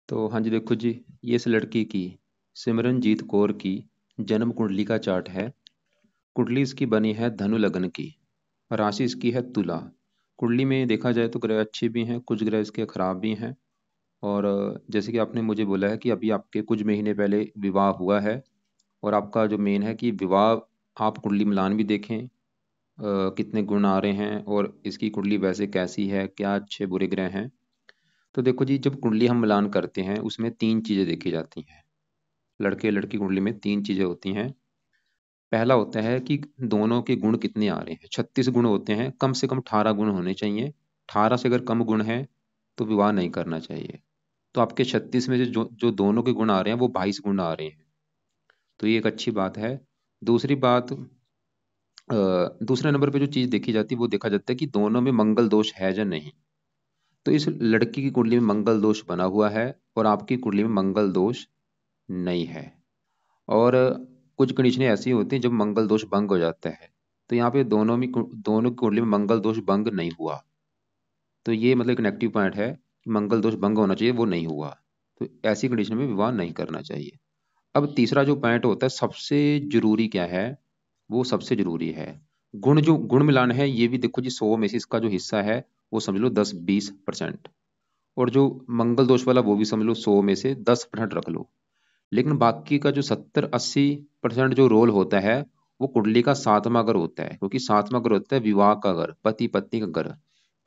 तो हाँ जी, देखो जी, ये इस लड़की की सिमरनजीत कौर की जन्म कुंडली का चार्ट है। कुंडली इसकी बनी है धनु लग्न की। राशि इसकी है तुला। कुंडली में देखा जाए तो ग्रह अच्छे भी हैं, कुछ ग्रह इसके खराब भी हैं। और जैसे कि आपने मुझे बोला है कि अभी आपके कुछ महीने पहले विवाह हुआ है, और आपका जो मेन है कि विवाह आप कुंडली मिलान भी देखें, कितने गुण आ रहे हैं और इसकी कुंडली वैसे कैसी है, क्या अच्छे बुरे ग्रह हैं। तो देखो जी, जब कुंडली हम मिलान करते हैं उसमें तीन चीज़ें देखी जाती हैं। लड़के लड़की कुंडली में तीन चीजें होती हैं। पहला होता है कि दोनों के गुण कितने आ रहे हैं। 36 गुण होते हैं, कम से कम 18 गुण होने चाहिए। 18 से अगर कम गुण है तो विवाह नहीं करना चाहिए। तो आपके 36 में से जो जो दोनों के गुण आ रहे हैं वो 22 गुण आ रहे हैं। तो ये एक अच्छी बात है। दूसरी बात, दूसरे नंबर पे जो चीज देखी जाती है वो देखा जाता है कि दोनों में मंगल दोष है या नहीं। तो इस लड़की की कुंडली में मंगल दोष बना हुआ है और आपकी कुंडली में मंगल दोष नहीं है। और कुछ कंडीशनें ऐसी होती हैं जब मंगल दोष भंग हो जाता है। तो यहाँ पे दोनों की कुंडली में मंगल दोष भंग नहीं हुआ। तो ये मतलब एक नेगेटिव पॉइंट है कि मंगल दोष भंग होना चाहिए, वो नहीं हुआ। तो ऐसी कंडीशन में विवाह नहीं करना चाहिए। अब तीसरा जो पॉइंट होता है सबसे जरूरी क्या है, वो सबसे जरूरी है गुण। जो गुण मिलान है ये भी देखो जी, 100 में से इसका जो हिस्सा है वो समझ लो 10-20%। और जो मंगल दोष वाला वो भी समझ लो 100 में से 10% रख लो। लेकिन बाकी का जो 70-80% जो रोल होता है वो कुंडली का सातवां घर होता है, क्योंकि सातवां घर होता है विवाह का घर, पति पत्नी का घर।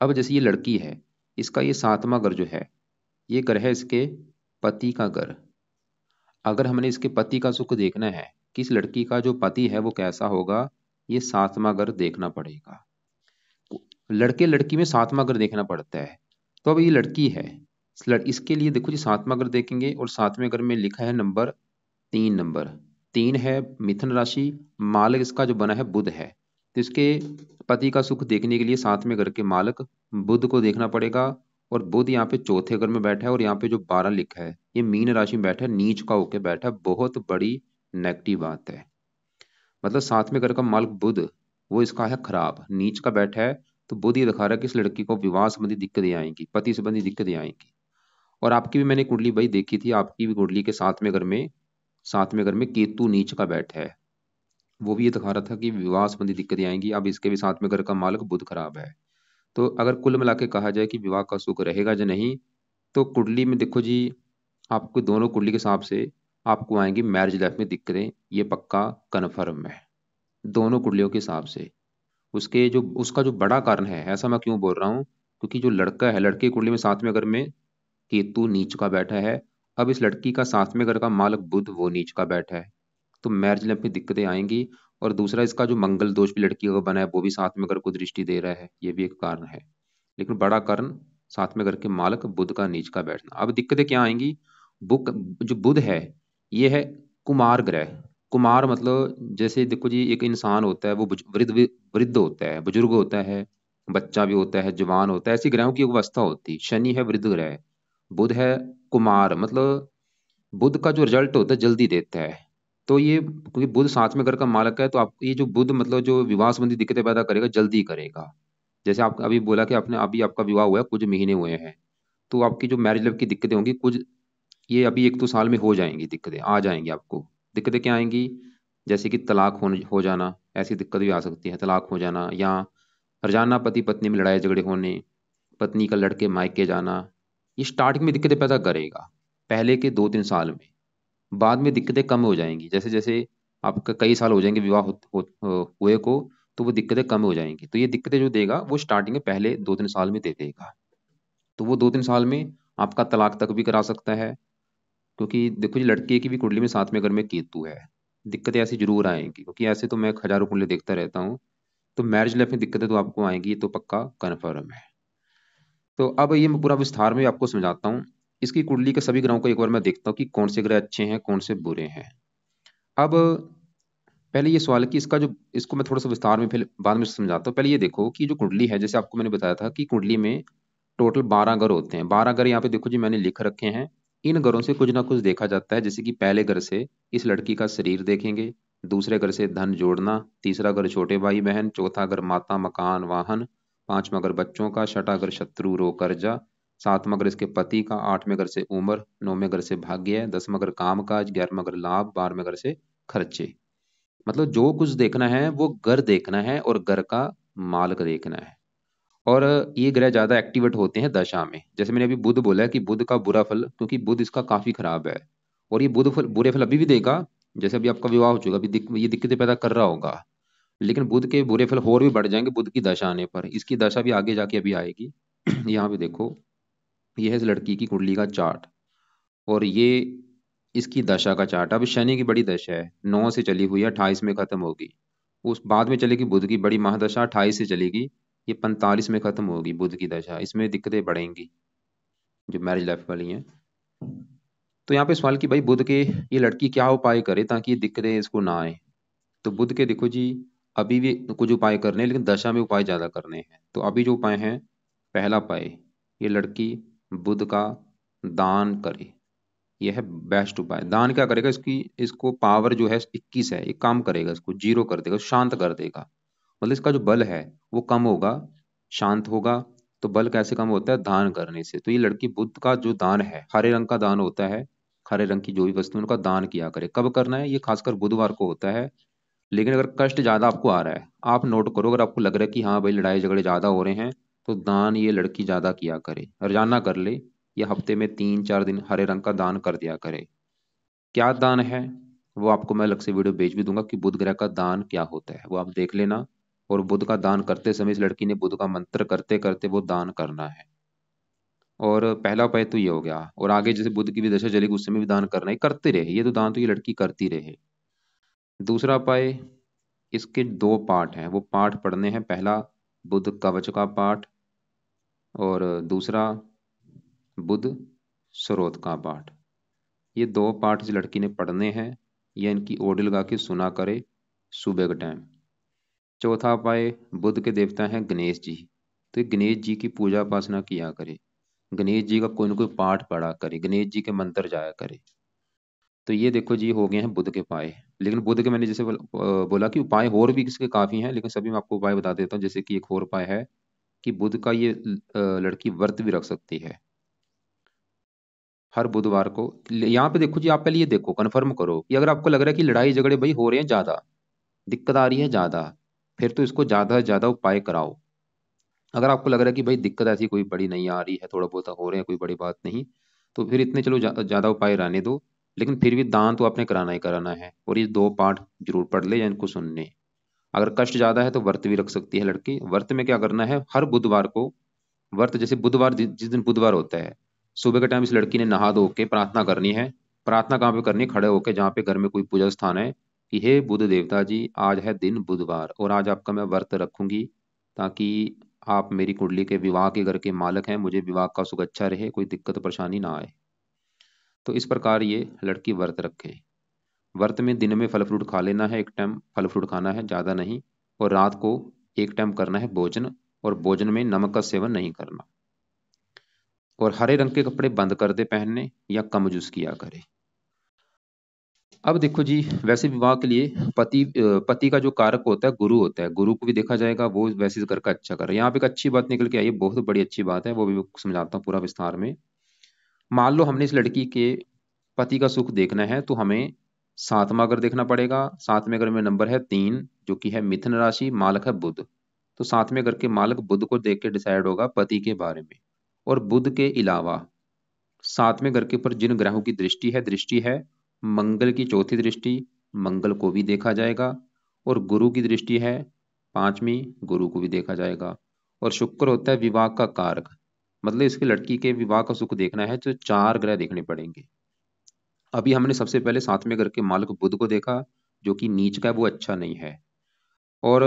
अब जैसे ये लड़की है, इसका ये सातवां घर जो है, ये घर है इसके पति का घर। अगर हमने इसके पति का सुख देखना है कि इस लड़की का जो पति है वो कैसा होगा, ये सातवां घर देखना पड़ेगा। लड़के लड़की में सातवां घर देखना पड़ता है। तो अब ये लड़की है, इसके लिए देखो जी, सातवां घर देखेंगे और सातवें घर में लिखा है नंबर 3। नंबर 3 है मिथुन राशि। मालक इसका जो बना है बुध है। तो इसके पति का सुख देखने के लिए सातवें घर के मालक बुध को देखना पड़ेगा। और बुध यहाँ पे चौथे घर में बैठा है, और यहाँ पे जो 12 लिखा है ये मीन राशि में बैठा है, नीच का होके बैठा है। बहुत बड़ी नेगेटिव बात है। मतलब सातवें घर का मालक बुध, वो इसका है खराब, नीच का बैठा है। तो बुध ये दिखा रहा है कि इस लड़की को विवाह संबंधी दिक्कतें आएंगी, पति संबंधी दिक्कतें आएंगी। और आपकी भी मैंने कुंडली भाई देखी थी, आपकी भी कुंडली के सातवें घर में केतु नीच का बैठा है। वो भी ये दिखा रहा था कि विवाह संबंधी दिक्कतें आएंगी। अब इसके भी सातवें घर का मालक बुध खराब है। तो अगर कुल मिला के कहा जाए कि विवाह का सुख रहेगा या नहीं, तो कुंडली में देखो जी, आपको दोनों कुंडली के हिसाब से आपको आएंगी मैरिज लाइफ में दिक्कतें, ये पक्का कन्फर्म है दोनों कुंडलियों के हिसाब से। उसके जो उसका जो बड़ा कारण है, ऐसा मैं क्यों बोल रहा हूँ, क्योंकि जो लड़का है, लड़के की कुंडली में सातवें घर में केतु नीच का बैठा है। अब इस लड़की का सातवें घर का मालक बुध वो नीच का बैठा है। तो मैरिज लाइफ में दिक्कतें आएंगी। और दूसरा, इसका जो मंगल दोष भी लड़की का बना है वो भी सातवें घर को दृष्टि दे रहा है, ये भी एक कारण है। लेकिन बड़ा कारण सातवें घर के मालक बुध का नीच का बैठना। अब दिक्कतें क्या आएंगी, बुक जो बुध है ये है कुमार ग्रह। कुमार मतलब जैसे देखो जी, एक इंसान होता है वो वृद्ध वृद्ध होता है, बुजुर्ग होता है, बच्चा भी होता है, जवान होता है, ऐसी ग्रहों की एक अवस्था होती है। शनि है वृद्ध ग्रह, बुध है कुमार, मतलब बुध का जो रिजल्ट होता है जल्दी देता है। तो ये क्योंकि बुध सातवें घर का मालक है, तो आप ये जो बुध मतलब जो विवाह संबंधी दिक्कतें पैदा करेगा जल्दी करेगा। जैसे आप अभी बोला कि आपने अभी आपका विवाह हुआ है, कुछ महीने हुए हैं, तो आपकी जो मैरिज लाइफ की दिक्कतें होंगी कुछ, ये अभी 1-2 साल में हो जाएंगी, दिक्कतें आ जाएंगी आपको। दिक्कतें क्या आएंगी, जैसे कि तलाक हो जाना, ऐसी दिक्कत भी आ सकती है, तलाक हो जाना, या रोजाना पति पत्नी में लड़ाई झगड़े होने, पत्नी का लड़के मायके जाना। ये स्टार्टिंग में दिक्कतें पैदा करेगा पहले के 2-3 साल में। बाद में दिक्कतें कम हो जाएंगी, जैसे जैसे आपका कई साल हो जाएंगे विवाह हुए को, तो वो दिक्कतें कम हो जाएंगी। तो ये दिक्कतें जो देगा वो स्टार्टिंग में पहले 2-3 साल में दे देगा। तो वो 2-3 साल में आपका तलाक तक भी करा सकता है। क्योंकि देखो जी, लड़के की भी कुंडली में सातवें घर में केतु है। दिक्कतें ऐसी जरूर आएंगी, क्योंकि ऐसे तो मैं हजारों कुंडली देखता रहता हूँ। तो मैरिज लाइफ में दिक्कतें तो आपको आएंगी, ये तो पक्का कन्फर्म है। तो अब ये मैं पूरा विस्तार में आपको समझाता हूँ। इसकी कुंडली के सभी ग्रहों को एक बार मैं देखता हूँ कि कौन से ग्रह अच्छे हैं, कौन से बुरे हैं। अब पहले ये सवाल है कि इसका जो, इसको मैं थोड़ा सा विस्तार में फिर बाद में समझाता हूँ। पहले ये देखो कि जो कुंडली है, जैसे आपको मैंने बताया था कि कुंडली में टोटल 12 घर होते हैं। 12 घर यहाँ पे देखो जी मैंने लिख रखे हैं। इन घरों से कुछ ना कुछ देखा जाता है। जैसे कि पहले घर से इस लड़की का शरीर देखेंगे, दूसरे घर से धन जोड़ना, तीसरा घर छोटे भाई बहन, चौथा घर माता मकान वाहन, पांचवा घर बच्चों का, छठा घर शत्रु रोग कर्जा, सातवां घर इसके पति का, आठवें घर से उम्र, नौवें घर से भाग्य, 10वां घर काम काज, 11वां घर लाभ, 12वें घर से खर्चे। मतलब जो कुछ देखना है वो घर देखना है और घर का मालक देखना है। और ये ग्रह ज्यादा एक्टिवेट होते हैं दशा में। जैसे मैंने अभी बुध बोला है कि बुध का बुरा फल, क्योंकि बुध इसका काफी खराब है, और ये बुध फल बुरे फल अभी भी देगा। जैसे अभी आपका विवाह हो चुका, अभी ये दिक्कतें पैदा कर रहा होगा, लेकिन बुध के बुरे फल और भी बढ़ जाएंगे बुध की दशा आने पर। इसकी दशा भी आगे जाके अभी आएगी। यहाँ पे देखो, ये है इस लड़की की कुंडली का चार्ट, और ये इसकी दशा का चार्ट। अब शनि की बड़ी दशा है, 9 से चली हुई है, 28 में खत्म होगी। उस बाद में चलेगी बुध की बड़ी महादशा, 28 से चलेगी, ये 45 में खत्म होगी बुध की दशा। इसमें दिक्कतें बढ़ेंगी जो मैरिज लाइफ वाली हैं। तो यहाँ पे सवाल कि भाई बुध के ये लड़की क्या उपाय करे ताकि ये दिक्कतें इसको ना आए। तो बुध के देखो जी, अभी भी कुछ उपाय करने हैं, लेकिन दशा में उपाय ज्यादा करने हैं। तो अभी जो उपाय हैं, पहला उपाय, ये लड़की बुध का दान करे। यह है बेस्ट उपाय। दान क्या करेगा, इसकी इसको पावर जो है 21 है, एक काम करेगा, इसको जीरो कर देगा, शांत कर देगा। मतलब इसका जो बल है वो कम होगा, शांत होगा। तो बल कैसे कम होता है, दान करने से। तो ये लड़की बुध का जो दान है, हरे रंग का दान होता है, हरे रंग की जो भी वस्तु है, उनका दान किया करे। कब करना है, ये खासकर बुधवार को होता है। लेकिन अगर कष्ट ज्यादा आपको आ रहा है, आप नोट करो, अगर आपको लग रहा है कि हाँ भाई लड़ाई झगड़े ज्यादा हो रहे हैं, तो दान ये लड़की ज्यादा किया करे, रोजाना कर ले, या हफ्ते में 3-4 दिन हरे रंग का दान कर दिया करे। क्या दान है, वो आपको मैं अलग से वीडियो भेज भी दूंगा कि बुध ग्रह का दान क्या होता है, वो आप देख लेना। और बुध का दान करते समय इस लड़की ने बुध का मंत्र करते करते वो दान करना है। और पहला उपाय तो ये हो गया, और आगे जैसे बुध की भी दशा चलेगी उस समय भी दान करना है, करते रहे ये तो दान, तो ये लड़की करती रहे। दूसरा उपाय, इसके दो पाठ हैं, वो पाठ पढ़ने हैं। पहला बुध कवच का पाठ, और दूसरा बुध स्रोत का पाठ। ये दो पाठ इस लड़की ने पढ़ने हैं, या इनकी ऑडियो लगा के सुना करे सुबह के टाइम। चौथा उपाय, बुध के देवता हैं गणेश जी, तो ये गणेश जी की पूजा उपासना किया करे, गणेश जी का कोई ना कोई पाठ पढ़ा करे, गणेश जी के मंत्र जाया करे। तो ये देखो जी, हो गए हैं बुध के उपाय। लेकिन बुध के मैंने जैसे बोला कि उपाय और भी किसके काफी हैं, लेकिन सभी मैं आपको उपाय बता देता हूँ। जैसे कि एक और उपाय है कि बुध का ये लड़की व्रत भी रख सकती है हर बुधवार को। यहाँ पे देखो जी, आप पहले ये देखो, कन्फर्म करो कि अगर आपको लग रहा है कि लड़ाई झगड़े भाई हो रहे हैं ज्यादा, दिक्कत आ रही है ज्यादा, फिर तो इसको ज्यादा से ज्यादा उपाय कराओ। अगर आपको लग रहा है कि भाई दिक्कत ऐसी कोई बड़ी नहीं आ रही है, थोड़ा बहुत हो रहे हैं, कोई बड़ी बात नहीं, तो फिर इतने चलो ज्यादा उपाय रहने दो। लेकिन फिर भी दान तो आपने कराना ही कराना है, और ये दो पाठ जरूर पढ़ ले या इनको सुनने। अगर कष्ट ज्यादा है तो व्रत भी रख सकती है लड़की। व्रत में क्या करना है, हर बुधवार को व्रत, जैसे बुधवार जिस दिन बुधवार होता है, सुबह के टाइम इस लड़की ने नहा धो के प्रार्थना करनी है। प्रार्थना कहाँ पे करनी है, खड़े होके, जहाँ पे घर में कोई पूजा स्थान है, कि हे बुध देवता जी, आज है दिन बुधवार, और आज आपका मैं व्रत रखूंगी, ताकि आप मेरी कुंडली के विवाह के घर के मालक हैं, मुझे विवाह का सुख अच्छा रहे, कोई दिक्कत परेशानी ना आए। तो इस प्रकार ये लड़की व्रत रखे। व्रत में दिन में फल फ्रूट खा लेना है, एक टाइम फल फ्रूट खाना है, ज्यादा नहीं। और रात को एक टाइम करना है भोजन, और भोजन में नमक का सेवन नहीं करना। और हरे रंग के कपड़े बंद कर दे पहनने, या कम यूज किया करे। अब देखो जी, वैसे विवाह के लिए पति का जो कारक होता है गुरु होता है, गुरु को भी देखा जाएगा, वो वैसे घर का अच्छा करे। यहाँ पे एक अच्छी बात निकल के आई है, बहुत बड़ी अच्छी बात है, वो भी समझाता हूँ पूरा विस्तार में। मान लो हमने इस लड़की के पति का सुख देखना है, तो हमें सातवां घर देखना पड़ेगा। सातवें घर में नंबर है 3, जो कि है मिथुन राशि, मालक है बुध। तो सातवें घर के मालक बुध को देख के डिसाइड होगा पति के बारे में। और बुध के अलावा सातवें घर के ऊपर जिन ग्रहों की दृष्टि है मंगल की चौथी दृष्टि, मंगल को भी देखा जाएगा। और गुरु की दृष्टि है पांचवी, गुरु को भी देखा जाएगा। और शुक्र होता है विवाह का कारक, मतलब इसकी लड़की के विवाह का सुख देखना है तो 4 ग्रह देखने पड़ेंगे। अभी हमने सबसे पहले सातवें घर के मालक बुध को देखा, जो कि नीच का है, वो अच्छा नहीं है। और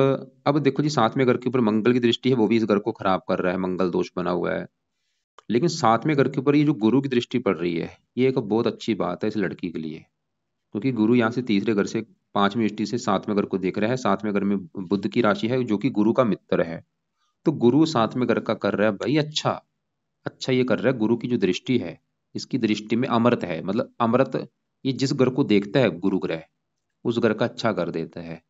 अब देखो जी, सातवें घर के ऊपर मंगल की दृष्टि है, वो भी इस घर को खराब कर रहा है, मंगल दोष बना हुआ है। लेकिन सातवें घर के ऊपर ये जो गुरु की दृष्टि पड़ रही है, ये एक बहुत अच्छी बात है इस लड़की के लिए। क्योंकि गुरु यहाँ से तीसरे घर से पांचवी दृष्टि से सातवें घर को देख रहा है। सातवें घर में बुध की राशि है, जो कि गुरु का मित्र है। तो गुरु सातवें घर का कर रहा है भाई अच्छा, अच्छा ये कर रहा है। गुरु की जो दृष्टि है, इसकी दृष्टि में अमृत है, मतलब अमृत, ये जिस घर को देखता है गुरु ग्रह, उस घर का अच्छा कर देता है।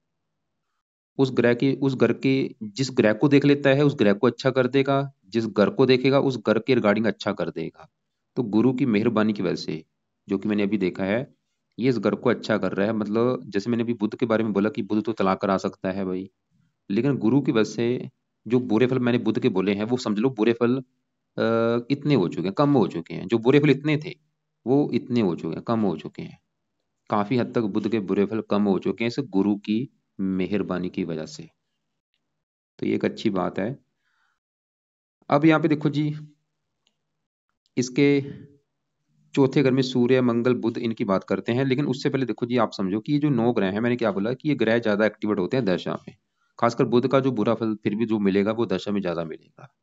उस घर के जिस ग्रह को देख लेता है उस ग्रह को अच्छा कर देगा, जिस घर को देखेगा उस घर के रिगार्डिंग अच्छा कर देगा। तो गुरु की मेहरबानी की वजह से, जो कि मैंने अभी देखा है, ये इस घर को अच्छा कर रहा है। मतलब जैसे मैंने अभी बुध के बारे में बोला कि बुध तो तलाक करा सकता है भाई, लेकिन गुरु की वजह से जो बुरे फल मैंने बुध के बोले हैं वो समझ लो बुरे फल इतने हो चुके हैं, कम हो चुके हैं। जो बुरे फल इतने थे वो इतने हो चुके हैं, कम हो चुके हैं। काफी हद तक बुध के बुरे फल कम हो चुके हैं इस गुरु की मेहरबानी की वजह से। तो ये एक अच्छी बात है। अब यहाँ पे देखो जी, इसके चौथे घर में सूर्य मंगल बुध इनकी बात करते हैं, लेकिन उससे पहले देखो जी, आप समझो कि ये जो 9 ग्रह हैं, मैंने क्या बोला कि ये ग्रह ज्यादा एक्टिवेट होते हैं दशा में। खासकर बुध का जो बुरा फल फिर भी जो मिलेगा वो दशा में ज्यादा मिलेगा।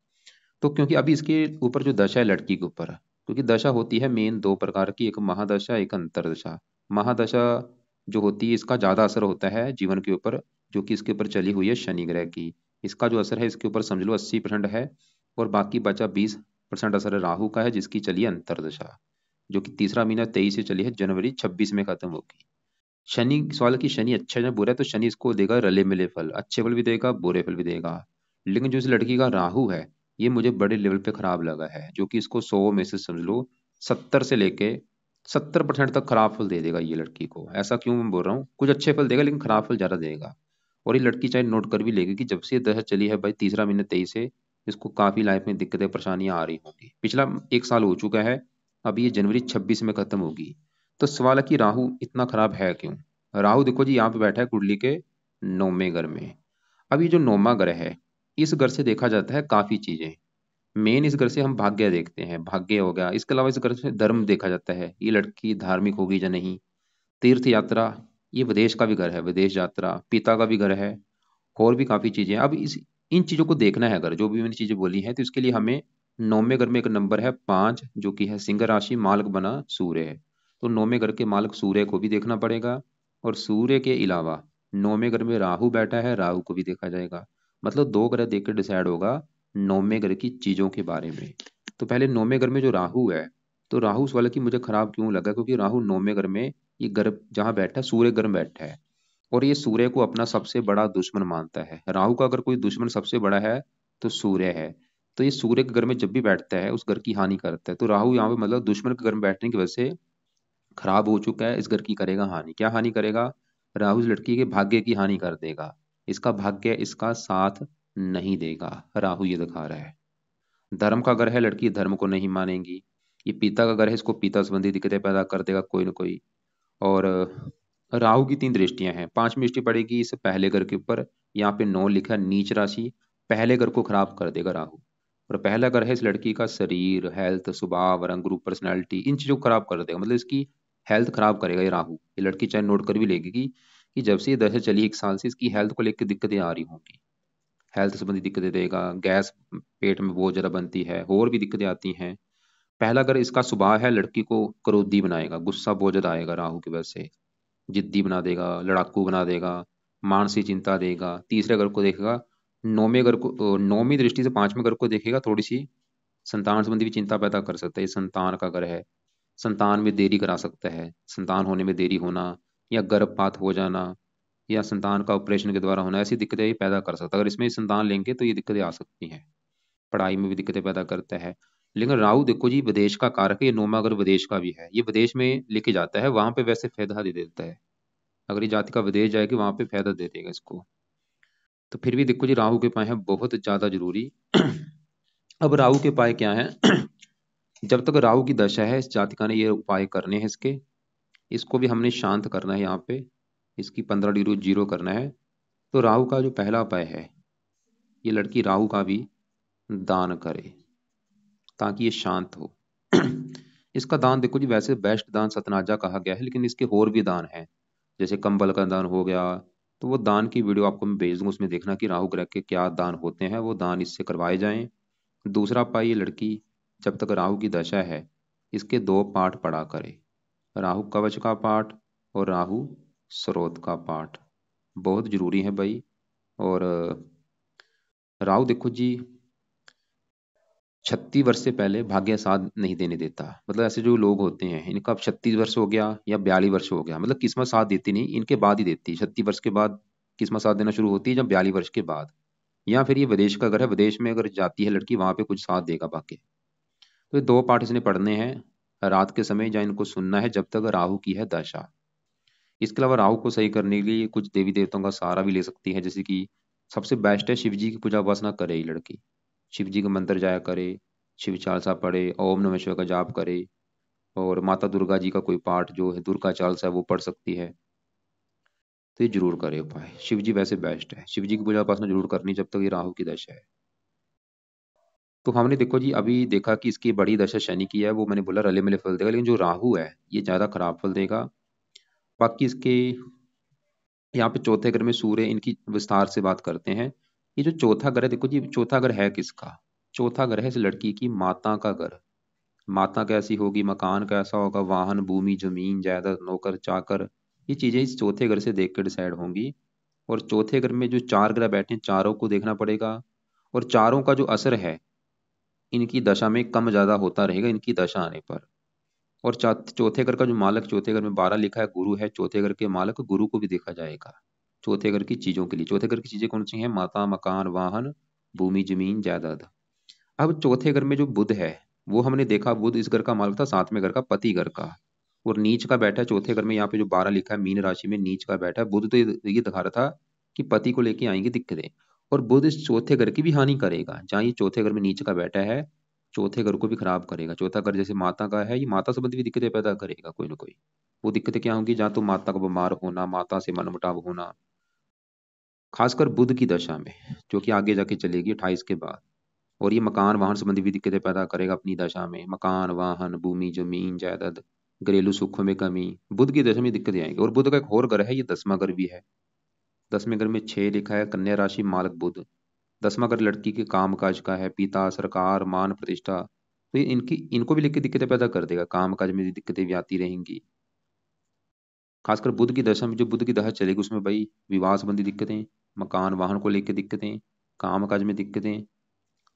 तो क्योंकि अभी इसके ऊपर जो दशा है लड़की के ऊपर, क्योंकि दशा होती है मेन दो प्रकार की, एक महादशा एक अंतरदशा। महादशा जो होती है इसका ज्यादा असर होता है जीवन के ऊपर, जो कि इसके ऊपर चली हुई है शनि ग्रह की। इसका जो असर है इसके ऊपर समझ लो 80% है, और बाकी बचा 20% असर है राहु का है, जिसकी चली है अंतरदशा, जो कि तीसरा महीना 23 से चली है, जनवरी 26 में खत्म होगी। शनि सवाल है कि शनि अच्छा है या बुरा है, तो शनि इसको देगा रले मिले फल, अच्छे फल भी देगा बुरे फल भी देगा। लेकिन जो इस लड़की का राहु है ये मुझे बड़े लेवल पे खराब लगा है, जो कि इसको 100 में से समझ लो 70 से लेके 70% तक खराब फल दे देगा ये लड़की को। ऐसा क्यों मैं बोल रहा हूँ, कुछ अच्छे फल देगा लेकिन खराब फल ज्यादा देगा। और ये लड़की चाहे नोट कर भी लेगी कि जब से ये दशा चली है भाई तीसरा महीना 23 से, इसको काफी लाइफ में दिक्कतें परेशानियां आ रही होंगी। पिछला 1 साल हो चुका है, अभी ये जनवरी 26 में खत्म होगी। तो सवाल है कि राहु इतना खराब है क्यों। राहु देखो जी यहाँ पे बैठा है कुंडली के 9वें घर में। अब ये जो 9वां ग्रह है, इस घर से देखा जाता है काफी चीजें। मेन इस घर से हम भाग्य देखते हैं, भाग्य हो गया। इसके अलावा इस घर से धर्म देखा जाता है, ये लड़की धार्मिक होगी या नहीं। तीर्थ यात्रा, ये विदेश का भी घर है, विदेश यात्रा पिता का भी घर है, और भी काफी चीजें हैं। अब इस इन चीजों को देखना है अगर, जो भी मैंने चीजें बोली हैं, तो इसके लिए हमें 9वें घर में एक नंबर है 5, जो कि है सिंह राशि, मालक बना सूर्य है। तो 9वें घर के मालक सूर्य को भी देखना पड़ेगा, और सूर्य के अलावा 9वें घर में राहु बैठा है, राहु को भी देखा जाएगा। मतलब 2 ग्रह देख के डिसाइड होगा 9वें घर की चीजों के बारे में। तो पहले 9वें घर में जो राहु है, तो राहु उस वाले की मुझे खराब क्यों लगा, क्योंकि राहु 9वें घर में, ये गर्भ जहाँ बैठा है सूर्य गर्भ बैठा है, और ये सूर्य को अपना सबसे बड़ा दुश्मन मानता है। राहु का अगर कोई दुश्मन सबसे बड़ा है तो सूर्य है। तो ये सूर्य के घर में जब भी बैठता है उस घर की हानि करता है। तो राहु यहाँ पे मतलब दुश्मन के घर में बैठने की वजह से खराब हो चुका है, इस घर की करेगा हानि। क्या हानि करेगा, राहु इस लड़की के भाग्य की हानि कर देगा। इसका भाग्य इसका साथ नहीं देगा, राहु ये दिखा रहा है। धर्म का घर है, लड़की धर्म को नहीं मानेगी। ये पिता का घर है, इसको पिता संबंधी दिक्कतें पैदा कर देगा कोई ना कोई। और राहु की 3 दृष्टियां हैं, 5वीं दृष्टि पड़ेगी इस पहले घर के ऊपर। यहाँ पे 9 लिखा है, नीच राशि। पहले घर को खराब कर देगा राहु। और पहला घर है इस लड़की का शरीर, हेल्थ, स्वभाव, रंग रूप, पर्सनैलिटी, इन चीजों को खराब कर देगा। मतलब इसकी हेल्थ खराब करेगा ये राहु। ये लड़की चाहे नोट कर भी लेगी कि जब से ये दशा चली 1 साल से इसकी हेल्थ को लेकर दिक्कतें आ रही होंगी। हेल्थ संबंधी दिक्कतें देगा, गैस पेट में बहुत ज्यादा बनती है, और भी दिक्कतें आती हैं। पहला घर इसका स्वभाव है, लड़की को क्रोधी बनाएगा, गुस्सा बहुत ज्यादा आएगा राहु की वजह से, जिद्दी बना देगा, लड़ाकू बना देगा, मानसिक चिंता देगा। तीसरे घर को देखेगा, 9वें घर को, 9वीं दृष्टि से 5वें घर को देखेगा, थोड़ी सी संतान संबंधी भी चिंता पैदा कर सकता है। ये संतान का घर है, संतान में देरी करा सकता है, संतान होने में देरी होना, या गर्भपात हो जाना, या संतान का ऑपरेशन के द्वारा होना, ऐसी दिक्कतें ये पैदा कर सकता है। अगर इसमें संतान लेंगे तो ये दिक्कतें आ सकती हैं। पढ़ाई में भी दिक्कतें पैदा करता है। लेकिन राहु देखो जी विदेश का कारक है, ये 9वां घर विदेश का भी है, ये विदेश में लेके जाता है, वहां पे वैसे फायदा दे देता है। अगर ये जाति का विदेश जाएगी वहां पे फायदा दे देगा इसको। तो फिर भी देखो जी राहु के उपाय हैं बहुत ज्यादा जरूरी। अब राहु के उपाय क्या है। जब तक राहु की दशा है इस जातिका ने ये उपाय करने हैं इसके। इसको भी हमने शांत करना है यहाँ पे, इसकी 15 डिग्री जीरो करना है। तो राहु का जो पहला उपाय है, ये लड़की राहु का भी दान करे ताकि ये शांत हो। इसका दान देखो जी, वैसे बेस्ट दान सतनाजा कहा गया है, लेकिन इसके और भी दान हैं, जैसे कंबल का दान हो गया। तो वो दान की वीडियो आपको मैं भेज दूंगा, उसमें देखना कि राहु ग्रह के क्या दान होते हैं, वो दान इससे करवाए जाएं। दूसरा उपाय, ये लड़की जब तक राहु की दशा है इसके 2 पाठ पढ़ा करे, राहु कवच का पाठ और राहु स्रोत का पाठ, बहुत जरूरी है भाई। और राहु देखो जी 36 वर्ष से पहले भाग्य साथ नहीं देने देता। मतलब ऐसे जो लोग होते हैं इनका अब 36 वर्ष हो गया या 42 वर्ष हो गया, मतलब किस्मत साथ देती नहीं, इनके बाद ही देती है। 36 वर्ष के बाद किस्मत साथ देना शुरू होती है जब 42 वर्ष के बाद। या फिर ये विदेश का घर है, विदेश में अगर जाती है लड़की वहां पे कुछ साथ देगा बाकी। तो ये 2 पाठ इसने पढ़ने हैं रात के समय, जहाँ इनको सुनना है जब तक राहु की है दशा। इसके अलावा राहु को सही करने के लिए कुछ देवी देवताओं का सहारा भी ले सकती है, जैसे कि सबसे बेस्ट है शिव जी की पूजा उपासना करे ये लड़की। शिव जी का मंदिर जाया करे, शिव चालीसा पढ़े, ओम नमः शिवाय का जाप करे, और माता दुर्गा जी का कोई पाठ जो है दुर्गा चालीसा है वो पढ़ सकती है। तो ये जरूर करे उपाय। शिव जी वैसे बेस्ट है, शिव जी की पूजा उपासना जरूर करनी जब तक ये राहु की दशा है। तो हमने देखो जी अभी देखा कि इसकी बड़ी दशा शनि की है, वो मैंने बोला रले मिले फल देगा, लेकिन जो राहु है ये ज्यादा खराब फल देगा। बाकी इसके यहाँ पे चौथे घर में सूर्य, इनकी विस्तार से बात करते हैं। ये जो चौथा घर है, देखो जी चौथा घर है किसका? चौथा घर है इस लड़की की माता का घर। माता कैसी होगी, मकान कैसा होगा, वाहन, भूमि, जमीन, जायदाद, नौकर चाकर, ये चीजें इस चौथे घर से देख कर डिसाइड होंगी। और चौथे घर में जो 4 ग्रह बैठे हैं, चारों को देखना पड़ेगा। और चारों का जो असर है इनकी दशा में कम ज्यादा होता रहेगा इनकी दशा आने पर। और चौथे घर का जो मालक, चौथे घर में 12 लिखा है गुरु है, चौथे घर के मालक गुरु को भी देखा जाएगा। चौथे घर की चीजों के लिए, चौथे घर की चीजें कौन सी हैं? माता, मकान, वाहन, भूमि, जमीन, जायदाद। अब चौथे घर में जो बुध है, वो हमने देखा बुध इस घर का मालक था, 7वें घर का, पति घर का। और नीच का बैठा है चौथे घर में, यहाँ पे जो 12 लिखा है मीन राशि में नीच का बैठा है बुध। तो ये दिखा रहा था कि पति को लेके आएंगे दिक्कतें। और बुध इस चौथे घर की भी हानि करेगा, जहाँ ये चौथे घर में नीच का बैठा है, चौथे घर को भी खराब करेगा। चौथा घर जैसे माता का है, ये माता संबंधी भी दिक्कतें पैदा करेगा कोई ना कोई। वो दिक्कतें क्या होंगी? जहाँ तो माता का बीमार होना, माता से मनमुटाव होना, खासकर बुध की दशा में, जो कि आगे जाके चलेगी 28 के बाद। और ये मकान वाहन संबंधी भी दिक्कतें पैदा करेगा अपनी दशा में। मकान, वाहन, भूमि, जमीन, जायदाद, घरेलू सुखों में कमी, बुध की दशा में दिक्कतें आएंगी। और बुध का एक और घर है, ये 10वां घर भी है। 10वें घर में 6 लिखा है, कन्या राशि, मालक बुध। 10वां घर लड़की के काम काज का है, पिता, सरकार, मान प्रतिष्ठा। तो ये इनको भी लेके दिक्कतें पैदा कर देगा, काम काज में भी दिक्कतें भी आती रहेंगी। खासकर बुध की दशा में, जो बुध की दशा चलेगी उसमें भाई विवाह संबंधी दिक्कतें, मकान वाहन को लेकर दिक्कतें, काम काज में दिक्कतें,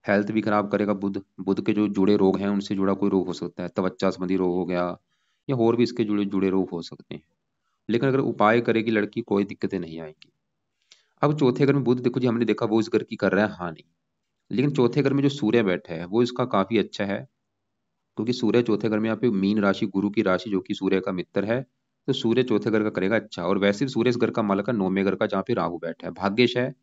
हेल्थ भी खराब करेगा बुध। बुध के जो जुड़े रोग हैं उनसे जुड़ा कोई रोग हो सकता है, त्वचा संबंधी रोग हो गया, या और भी इसके जुड़े जुड़े रोग हो सकते हैं। लेकिन अगर उपाय करेगी लड़की, कोई दिक्कतें नहीं आएंगी। अब चौथे घर में बुध, देखो जी हमने देखा वो इस घर की कर रहा है हानि। लेकिन चौथे घर में जो सूर्य बैठा है वो इसका काफी अच्छा है, क्योंकि सूर्य चौथे घर में, यहाँ पे मीन राशि, गुरु की राशि, जो कि सूर्य का मित्र है। तो सूर्य चौथे घर का करेगा अच्छा। और वैसे भी सूर्य इस घर का मालक है 9वें घर का, जहाँ पे राहु बैठा है, भाग्यश है।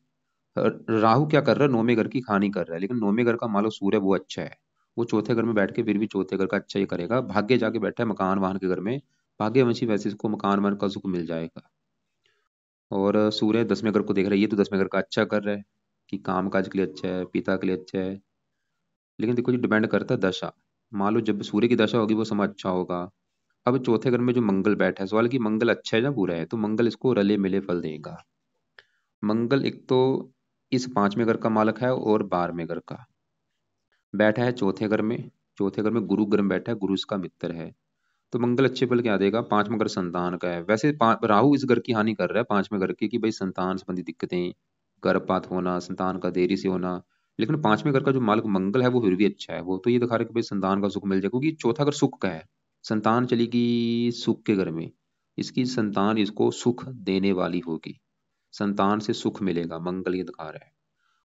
राहु क्या कर रहा है? 9वें घर की हानि कर रहा है, लेकिन 9वें घर का मालक सूर्य वो अच्छा है। वो चौथे घर में बैठ के फिर भी चौथे घर का अच्छा ही करेगा। भाग्य जाके बैठा है मकान वाहन के घर में, भाग्यवंशी, वैसे इसको मकान वाहन का सुख मिल जाएगा। और सूर्य 10वें घर को देख रहा है, ये तो 10वें घर का अच्छा कर रहा है कि काम काज के लिए अच्छा है, पिता के लिए अच्छा है। लेकिन देखो जी डिपेंड करता है दशा। मान लो जब सूर्य की दशा होगी वो समय अच्छा होगा। अब चौथे घर में जो मंगल बैठा है, सवाल है कि मंगल अच्छा है या बुरा है? तो मंगल इसको रले मिले फल देगा। मंगल एक तो इस 5वें घर का मालक है और 12वें घर का बैठा है चौथे घर में। चौथे घर में गुरु ग्रह बैठा है, गुरु इसका मित्र है। तो मंगल अच्छे फल क्या देगा? 5वां घर संतान का है। वैसे राहु इस घर की हानि कर रहा है 5वें घर की, कि भाई संतान संबंधी दिक्कतें, गर्भपात होना, संतान का देरी से होना। लेकिन 5वें घर का जो मालिक मंगल है वो फिर भी अच्छा है, वो तो ये दिखा रहा है कि भाई संतान का सुख मिल जाएगा, क्योंकि चौथा घर सुख का है। संतान चलेगी सुख के घर में, इसकी संतान इसको सुख देने वाली होगी, संतान से सुख मिलेगा, मंगल ये दिखा रहा है।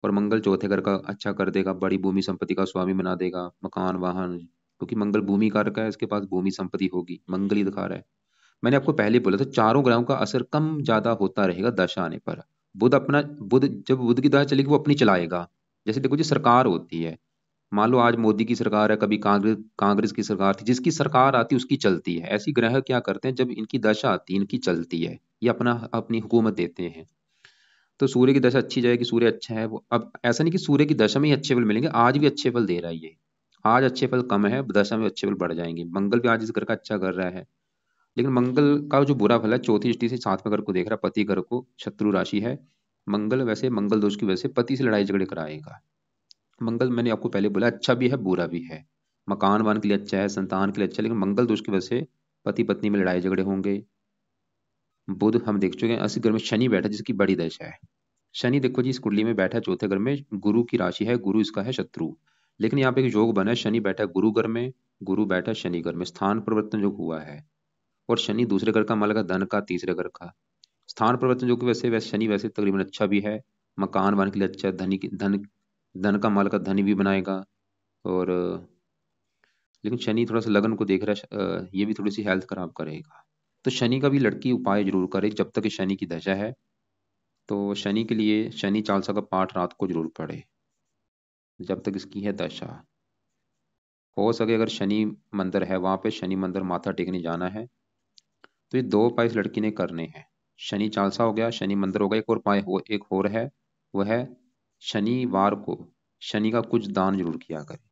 और मंगल चौथे घर का अच्छा कर देगा, बड़ी भूमि संपत्ति का स्वामी बना देगा, मकान वाहन, क्योंकि मंगल भूमि कारक है, इसके पास भूमि संपत्ति होगी, मंगल ही दिखा रहा है। मैंने आपको पहले बोला था चारों ग्रहों का असर कम ज्यादा होता रहेगा दशा आने पर। बुध जब बुध की दशा चलेगी वो अपनी चलाएगा। जैसे देखो जी सरकार होती है, मान लो आज मोदी की सरकार है, कभी कांग्रेस कांग्रेस की सरकार थी, जिसकी सरकार आती है उसकी चलती है। ऐसी ग्रह क्या करते हैं, जब इनकी दशा आती है इनकी चलती है, ये अपना अपनी हुकूमत देते हैं। तो सूर्य की दशा अच्छी जाएगी, सूर्य अच्छा है वो। अब ऐसा नहीं कि सूर्य की दशा में ही अच्छे फल मिलेंगे, आज भी अच्छे फल दे रहा है ये। आज अच्छे फल कम है, दशा में अच्छे फल बढ़ जाएंगे। मंगल भी आज इस घर का अच्छा कर रहा है। लेकिन मंगल का जो बुरा फल है, चौथी दृष्टि से 7वें घर को देख रहा है, पति घर को, शत्रु राशि है। मंगल वैसे मंगल दोष की वजह से पति से लड़ाई झगड़े कराएगा। मंगल मैंने आपको पहले बोला अच्छा भी है बुरा भी है। मकान वान के लिए अच्छा है, संतान के लिए अच्छा है, लेकिन मंगल दोष की वजह से पति पत्नी में लड़ाई झगड़े होंगे। बुध हम देख चुके हैं, अस्सी घर में शनि बैठा जिसकी बड़ी दशा है। शनि देखो जी इस कुंडली में बैठा है चौथे घर में, गुरु की राशि है, गुरु इसका है शत्रु। लेकिन यहाँ पे एक योग बना है, शनि बैठा है गुरु घर में, गुरु बैठा है शनि घर में, स्थान परिवर्तन जो हुआ है। और शनि दूसरे घर का मालक है धन का, तीसरे घर का। स्थान परिवर्तन जो कि वैसे शनि वैसे तकरीबन अच्छा भी है, मकान वन के लिए अच्छा है, धन का मालिक धनी भी बनाएगा। और लेकिन शनि थोड़ा सा लगन को देख रहा है, ये भी थोड़ी सी हेल्थ खराब करेगा। तो शनि का भी लड़की उपाय जरूर करे जब तक ये शनि की दशा है। तो शनि के लिए शनि चालीसा का पाठ रात को जरूर पढ़े जब तक इसकी है दशा। हो सके अगर शनि मंदिर है वहां पे शनि मंदिर माथा टेकने जाना है। तो ये दो उपाय इस लड़की ने करने हैं। शनि चालसा हो गया, शनि मंदिर हो गया, एक और उपाय हो, एक और है, वह है शनिवार को शनि का कुछ दान जरूर किया करे।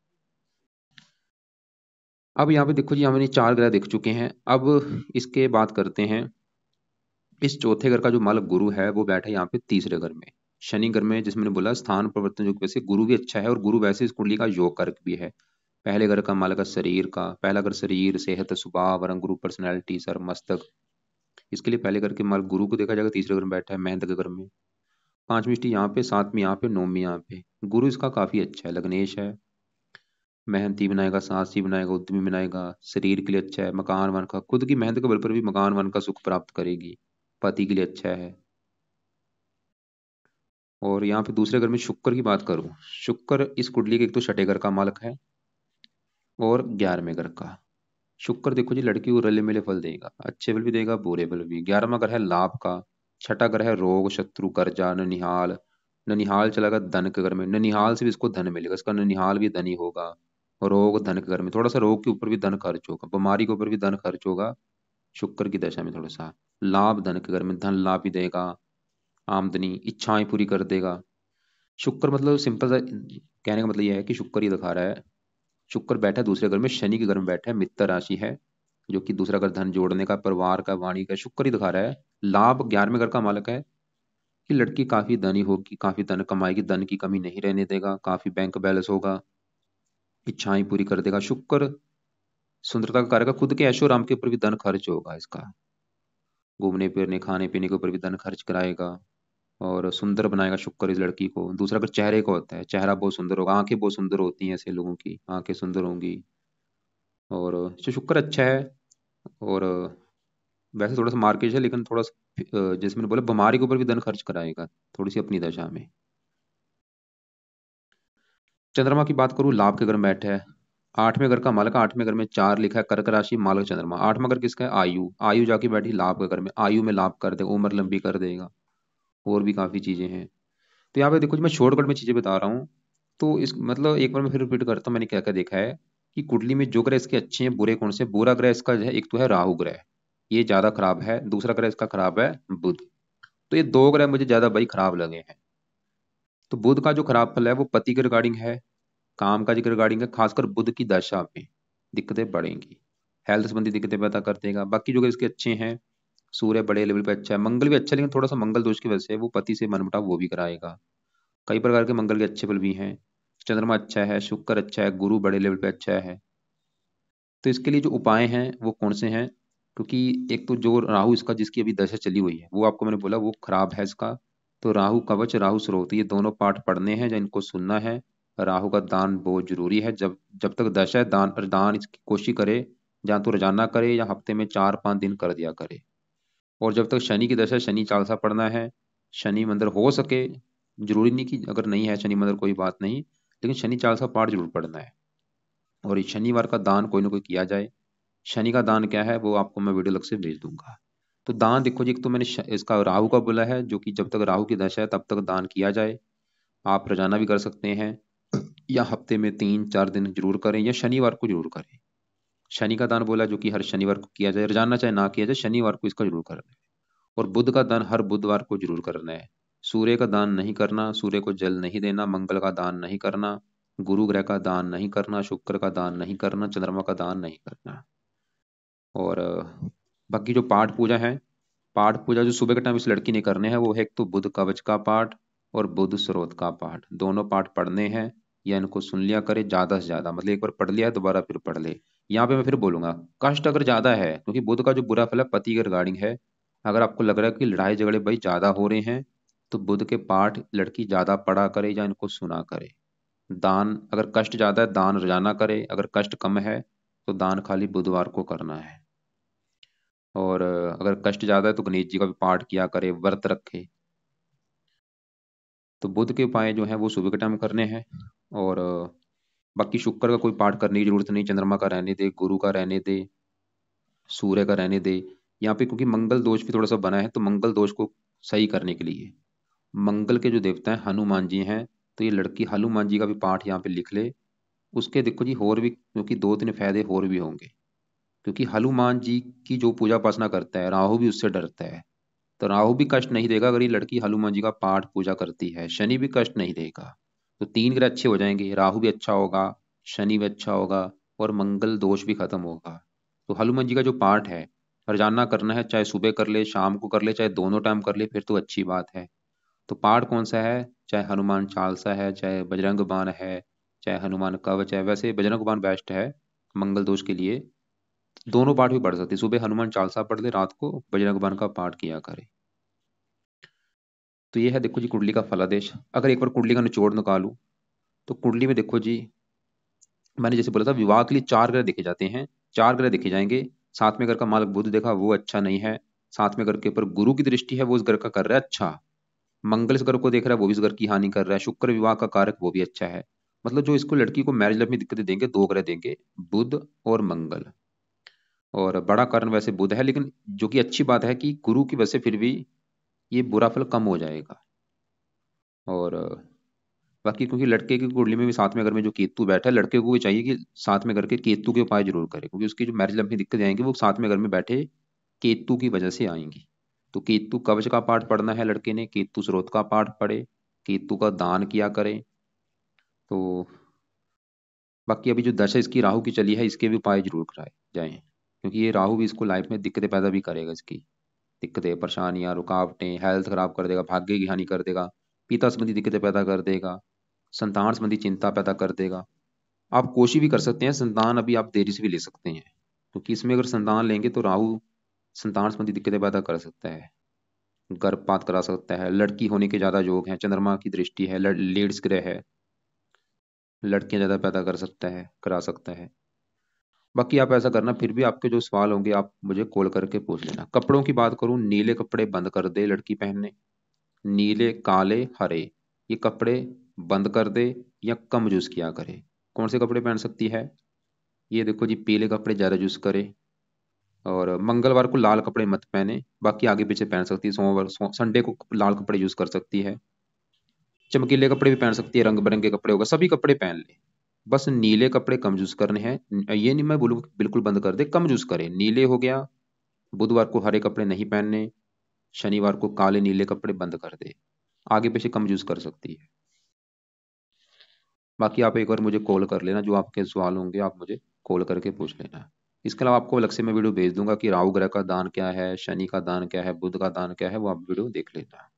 अब यहाँ पे देखो जी, हमने चार ग्रह देख चुके हैं। अब इसके बात करते हैं, इस चौथे घर का जो मालक गुरु है वो बैठा है यहाँ पे तीसरे घर में, शनि घर में, जिसमें मैंने बोला स्थान परिवर्तन जो वैसे गुरु भी अच्छा है और गुरु वैसे इस कुंडली का योग कारक भी है। पहले घर का मालक है शरीर का, पहला घर शरीर, सेहत, स्वभाव, रंग, रूप, पर्सनैलिटी, सर, मस्तक। इसके लिए पहले घर के मालक गुरु को देखा जाएगा, तीसरे घर में बैठा है मेहनत के घर में, पांचवी दृष्टि यहाँ पे, सातवीं यहाँ पे, नौवीं यहाँ पे। गुरु इसका काफी अच्छा है, लग्नेश है, मेहनती बनाएगा, साहसी बनाएगा, उद्यमी बनाएगा, शरीर के लिए अच्छा है, मकान वन का खुद की मेहनत के बल पर भी मकान वन का सुख प्राप्त करेगी, पति के लिए अच्छा है। और यहाँ पे दूसरे घर में शुक्र की बात करूं, शुक्र इस कुंडली के एक तो छठे घर का मालक है और 11वें घर का। शुक्र देखो जी लड़की को रले मिले फल देगा, अच्छे फल भी देगा, बुरे फल भी। 11वां घर है लाभ का, छठा घर है रोग, शत्रु, कर्जा, ननिहाल। ननिहाल चला गया धन के घर में, ननिहाल से भी इसको धन मिलेगा, इसका ननिहाल भी धनी होगा। रोग धन के घर में, थोड़ा सा रोग के ऊपर भी धन खर्च होगा, बीमारी के ऊपर भी धन खर्च होगा शुक्र की दशा में थोड़ा सा। लाभ धन के घर में, धन लाभ भी देगा, आमदनी, इच्छाएं पूरी कर देगा। शुक्र मतलब सिंपल सा कहने का मतलब यह है कि शुक्र ही दिखा रहा है, शुक्र बैठा है दूसरे घर में, शनि के घर में बैठा है, मित्र राशि है, जो कि दूसरा घर धन जोड़ने का, परिवार का, वाणी का, शुक्र ही दिखा रहा है। लाभ 11वें घर का मालक है, कि लड़की काफी धनी होगी, काफी धन कमाएगी, धन की कमी नहीं रहने देगा, काफी बैंक बैलेंस होगा, इच्छाएं पूरी कर देगा। शुक्र सुंदरता का कारक है, खुद के ऐशो आराम के ऊपर भी धन खर्च होगा इसका, घूमने फिरने खाने पीने के ऊपर भी धन खर्च कराएगा और सुंदर बनाएगा शुक्र इस लड़की को। दूसरा अगर चेहरे का होता है, चेहरा बहुत सुंदर होगा, आंखें बहुत सुंदर होती हैं, ऐसे लोगों की आंखें सुंदर होंगी। और जो शुक्र अच्छा है। और वैसे थोड़ा सा मार्केट है, लेकिन थोड़ा सा जैसे मैंने बोला बीमारी के ऊपर भी धन खर्च कराएगा थोड़ी सी अपनी दशा में। चंद्रमा की बात करूँ, लाभ के घर में बैठा है, 8वें घर का मालक, 8वें घर में 4 लिखा है, कर्क राशि, मालक चंद्रमा। 8वां घर किसका है? आयु, आयु जाके बैठी लाभ के घर में, आयु में लाभ कर देगा, उम्र लंबी कर देगा, और भी काफी चीजें हैं। तो यहाँ पे देखो जी, मैं शॉर्टकट में चीजें बता रहा हूँ। तो इस मतलब एक बार मैं फिर रिपीट करता हूँ, मैंने क्या क्या देखा है कि कुंडली में जो ग्रह इसके अच्छे हैं, बुरे कौन से। बुरा ग्रह इसका जो है, एक तो है राहु ग्रह, ये ज्यादा खराब है। दूसरा ग्रह इसका खराब है बुध। तो ये दो ग्रह मुझे ज्यादा भाई खराब लगे हैं। तो बुध का जो खराब फल है वो पति के रिगार्डिंग है, काम काज के रिगार्डिंग है, खासकर बुध की दशा में दिक्कतें बढ़ेंगी, हेल्थ संबंधी दिक्कतें पैदा कर देगा। बाकी जो ग्रह इसके अच्छे हैं, सूर्य बड़े लेवल पे अच्छा है, मंगल भी अच्छा है, लेकिन थोड़ा सा मंगल दोष की वजह से वो पति से मनमुटाव वो भी कराएगा। कई प्रकार के मंगल के अच्छे फल भी हैं। चंद्रमा अच्छा है, शुक्र अच्छा है, गुरु बड़े लेवल पे अच्छा है। तो इसके लिए जो उपाय हैं वो कौन से हैं, क्योंकि एक तो जो राहु इसका जिसकी अभी दशा चली हुई है वो आपको मैंने बोला वो खराब है इसका। तो राहु कवच, राहु स्रोत, ये दोनों पाठ पढ़ने हैं या इनको सुनना है। राहु का दान बहुत जरूरी है, जब जब तक दशा है, दान इसकी कोशिश करे, या तो रोजाना करे या हफ्ते में 4-5 दिन कर दिया करे। और जब तक शनि की दशा है, शनि चालीसा पढ़ना है, शनि मंदिर हो सके, जरूरी नहीं कि अगर नहीं है शनि मंदिर कोई बात नहीं, लेकिन शनि चालीसा पाठ जरूर पढ़ना है। और इस शनिवार का दान कोई ना कोई किया जाए। शनि का दान क्या है वो आपको मैं वीडियो अलग से भेज दूंगा। तो दान देखो जी, एक तो मैंने इसका राहु का बोला है, जो कि जब तक राहु की दशा है तब तक दान किया जाए। आप रोजाना भी कर सकते हैं, या हफ्ते में 3-4 दिन जरूर करें, या शनिवार को जरूर करें। शनि का दान बोला जो कि हर शनिवार को किया जाए, रोजाना चाहे ना किया जाए, शनिवार को इसका जरूर करना है। और बुध का दान हर बुधवार को जरूर करना है। सूर्य का दान नहीं करना, सूर्य को जल नहीं देना, मंगल का दान नहीं करना, गुरु ग्रह का दान नहीं करना, शुक्र का दान नहीं करना, चंद्रमा का दान नहीं करना। और बाकी जो पाठ पूजा है, पाठ पूजा जो सुबह के टाइम इस लड़की ने करने हैं वो है, एक तो बुध कवच का पाठ और बुध स्रोत का पाठ, दोनों पाठ पढ़ने हैं। या इनको सुन लिया करे ज्यादा से ज्यादा, मतलब एक बार पढ़ लिया है दोबारा फिर पढ़ ले। यहाँ पे मैं फिर बोलूंगा, कष्ट अगर ज्यादा है, क्योंकि बुध का जो बुरा फल है पति के रिगार्डिंग है, अगर आपको लग रहा है कि लड़ाई झगड़े भाई ज्यादा हो रहे हैं, तो बुध के पाठ लड़की ज्यादा पढ़ा करे या इनको सुना करे। दान अगर कष्ट ज्यादा है दान रोजाना करे, अगर कष्ट कम है तो दान खाली बुधवार को करना है। और अगर कष्ट ज़्यादा है तो गणेश जी का भी पाठ किया करे, व्रत रखे। तो बुध के उपाय जो है वो सुबह के टाइम करने हैं। और बाकी शुक्र का कोई पाठ करने की जरूरत नहीं, चंद्रमा का रहने दे, गुरु का रहने दे, सूर्य का रहने दे। यहाँ पे क्योंकि मंगल दोष भी थोड़ा सा बना है, तो मंगल दोष को सही करने के लिए मंगल के जो देवता हैं हनुमान जी हैं, तो ये लड़की हनुमान जी का भी पाठ यहाँ पे लिख ले। उसके देखो जी और भी, क्योंकि दो तीन फायदे और भी होंगे। क्योंकि हनुमान जी की जो पूजा उपासना करता है, राहु भी उससे डरता है, तो राहु भी कष्ट नहीं देगा अगर ये लड़की हनुमान जी का पाठ पूजा करती है। शनि भी कष्ट नहीं देगा। तो तीन ग्रह अच्छे हो जाएंगे, राहु भी अच्छा होगा, शनि भी अच्छा होगा, और मंगल दोष भी खत्म होगा। तो हनुमान जी का जो पाठ है रोजाना करना है, चाहे सुबह कर ले, शाम को कर ले, चाहे दोनों टाइम कर ले, फिर तो अच्छी बात है। तो पाठ कौन सा है? चाहे हनुमान चालीसा है, चाहे बजरंग बाण है, चाहे हनुमान कवच है। वैसे बजरंग बाण बेस्ट है मंगल दोष के लिए। दोनों पाठ भी पढ़ सकते हैं, सुबह हनुमान चालीसा पढ़ ले, रात को बजरंग बाण का पाठ किया करे। तो ये है देखो जी कुंडली का फलादेश। अगर एक बार कुंडली का निचोड़ निकालूं, तो कुंडली में देखो जी, मैंने जैसे बोला था विवाह के लिए चार ग्रह देखे जाते हैं। चार ग्रह देखे जाएंगे। सातवें घर का मालक बुध देखा, वो अच्छा नहीं है। सातवें घर के ऊपर गुरु की दृष्टि है, वो उस घर का कर रहा है अच्छा। मंगल इस घर को देख रहा है, वो भी इस घर की हानि कर रहा है। शुक्र विवाह का कारक, वो भी अच्छा है। मतलब जो इसको लड़की को मैरिज लाइफ में दिक्कतें देंगे, दो ग्रह देंगे, बुध और मंगल। और बड़ा कारण वैसे बुध है, लेकिन जो कि अच्छी बात है कि गुरु की वजह से फिर भी ये बुरा फल कम हो जाएगा। और बाकी क्योंकि लड़के की कुंडली में भी साथ में अगर में जो केतु बैठा है, लड़के को भी चाहिए कि साथ में करके केतु के उपाय जरूर करे, क्योंकि उसकी जो मैरिज लाइफ में दिक्कत आएंगी वो साथ में घर में बैठे केतु की वजह से आएंगी। तो केतु कवच का पाठ पढ़ना है लड़के ने, केतु स्रोत का पाठ पढ़े, केतु का दान किया करे। तो बाकी अभी जो दशा इसकी राहु की चली है, इसके भी उपाय जरूर कराए जाएं, क्योंकि ये राहु भी इसको लाइफ में दिक्कतें पैदा भी करेगा। इसकी दिक्कतें, परेशानियां, रुकावटें, हेल्थ खराब कर देगा, भाग्य की हानि कर देगा, पिता संबंधी दिक्कतें पैदा कर देगा, संतान संबंधी चिंता पैदा कर देगा। आप कोशिश भी कर सकते हैं, संतान अभी आप देरी से भी ले सकते हैं, क्योंकि इसमें अगर संतान लेंगे तो राहु संतान संबंधी दिक्कतें पैदा कर सकता है, गर्भपात करा सकता है, लड़की होने के ज्यादा योग हैं, चंद्रमा की दृष्टि है, लेड्स ग्रह है, लड़कियां ज्यादा पैदा कर सकता है, करा सकता है। बाकी आप ऐसा करना, फिर भी आपके जो सवाल होंगे आप मुझे कॉल करके पूछ लेना। कपड़ों की बात करूं, नीले कपड़े बंद कर दे लड़की पहनने। नीले, काले, हरे, ये कपड़े बंद कर दे या कम यूज किया करे। कौन से कपड़े पहन सकती है? ये देखो जी, पीले कपड़े ज्यादा यूज करे। और मंगलवार को लाल कपड़े मत पहने, बाकी आगे पीछे पहन सकती है। सोमवार संडे को लाल कपड़े यूज कर सकती है। चमकीले कपड़े भी पहन सकती है, रंग बिरंगे कपड़े होगा, सभी कपड़े पहन ले। बस नीले कपड़े कम यूज करने हैं। ये नहीं मैं बोलूँ बिल्कुल बंद कर दे, कम यूज करे। नीले हो गया, बुधवार को हरे कपड़े नहीं पहनने, शनिवार को काले नीले कपड़े बंद कर दे। आगे पीछे कम यूज कर सकती है। बाकी आप एक बार मुझे कॉल कर लेना, जो आपके सवाल होंगे आप मुझे कॉल करके पूछ लेना। इसके अलावा आपको अलग से मैं वीडियो भेज दूंगा कि राहु ग्रह का दान क्या है, शनि का दान क्या है, बुध का दान क्या है, वो आप वीडियो देख लेना।